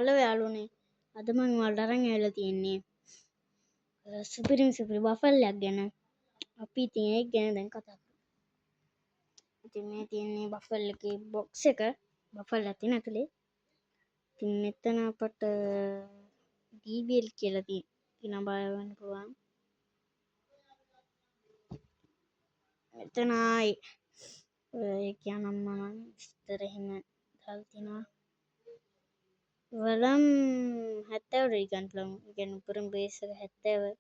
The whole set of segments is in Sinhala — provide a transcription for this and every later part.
හලෝ යාළුවනේ. අද මම ඔයාලට අරන් ඇවිල්ලා තියෙන්නේ සුපිරිම බෆල් එකක් ගැන. අපි ඉතින් ඒක ගැන දැන් කතා කරමු. ඉතින් මේ තියෙන්නේ බෆල් එකේ බොක්ස් එක. බෆල් එකක් තියෙන ඇතුලේ. ඉතින් මෙතන අපට DBL කියලා තියෙන බලන්න පුළුවන්. මෙතන ඒ කියනම් මම විස්තර එහෙම දාලා තියෙනවා. වලම් 70 රිගන් පුළුවන්. ඒ කියන්නේ උඩරම බේස් එක 70.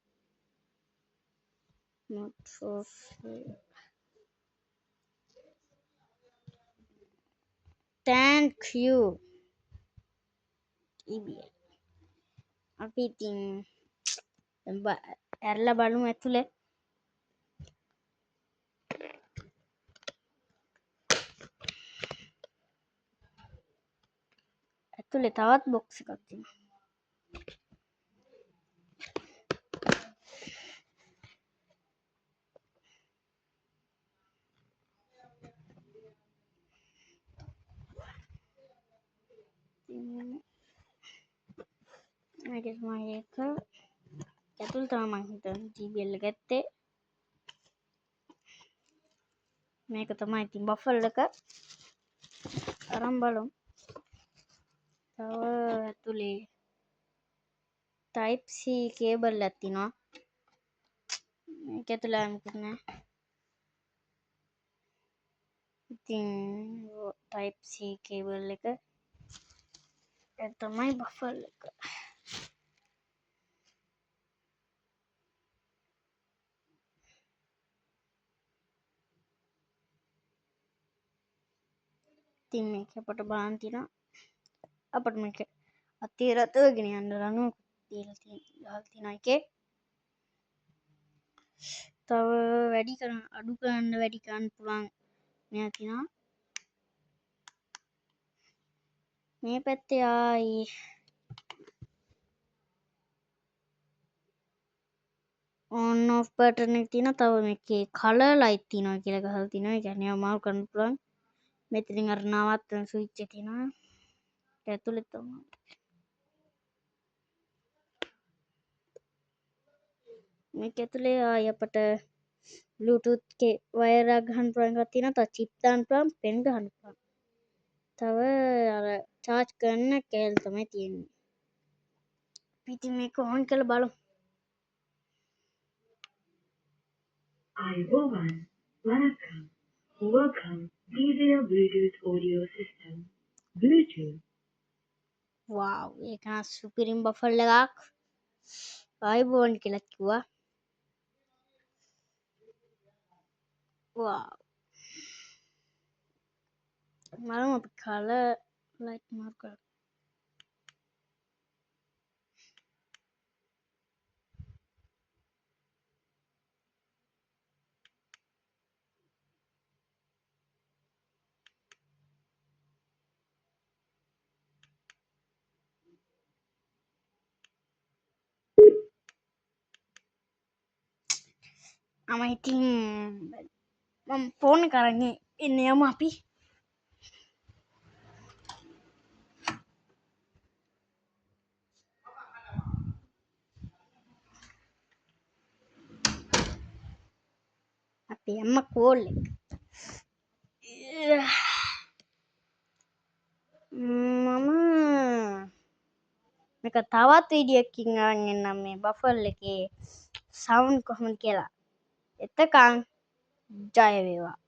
not for thank you EBL. අපි ඉතින් ඇරලා බලමු ඇතුලේ. ඇතුලේ තවත් බොක්ස් එකක් තියෙනවා. මේක තමයි එක ඇතුළ තමයි මම හිතන්නේ GBL එක ඇත්තේ. මේක තමයි ඉතින් බෆල් එක අරන් බලමු. තව ඇතුලේ type C කේබල් එකක් තියෙනවා. මේක ඇතුලේ මොකද නැහැ. ඉතින් type C කේබල් එක තමයි බෆල් එක. ඉතින් මේක අපට බලන්න තියෙනවා. අපට මේක අතිරතවගෙන යන්න රණු දීලා තියෙනවා එකේ. තව වැඩි කරන්න අඩු කරන්න වැඩි කරන්න පුළුවන් මෙයා තියෙනවා. මේ පැත්තේ ආයි on off button එක තියෙනවා. තව මේකේ color light තියෙනවා කියලා ගහලා තියෙනවා. ඒ කියන්නේ මාරු කරන්න පුළුවන්. මෙතනින් අර නවත්තන ස්විච් එක තියෙනවා. ඒක ඇතුලේ තමයි. මේක ඇතුලේ ආයි අපට Bluetooth එකේ වයර් එකක් ගහන්න පුළුවන් එකක් තියෙනවා. තව chip දාන්න පුළුවන්, pen ගහන්න පුළුවන්. තව අර charge කරන්න කෑල්ල තමයි තියෙන්නේ. ඉතින් මේක on කරලා බලමු. අයබෝවන් වණකම් welcome DVR Bluetooth audio system Bluetooth wow ඒක සුපිරිම බෆල් එකක්. අයබෝවන් කියලා කිව්වා. wow මම අපි color light මාරු කරා. අම ඉතින් මම ෆෝන් එක අරන් එන්නේ යමු අපි. අපි යම්ම කෝල් එක. මම මේක තවත් වීඩියෝ එකකින් අරන් එන්නම් මේ බෆල් එකේ සවුන්ඩ් කොහොමද කියලා. එතකන් ජය වේවා.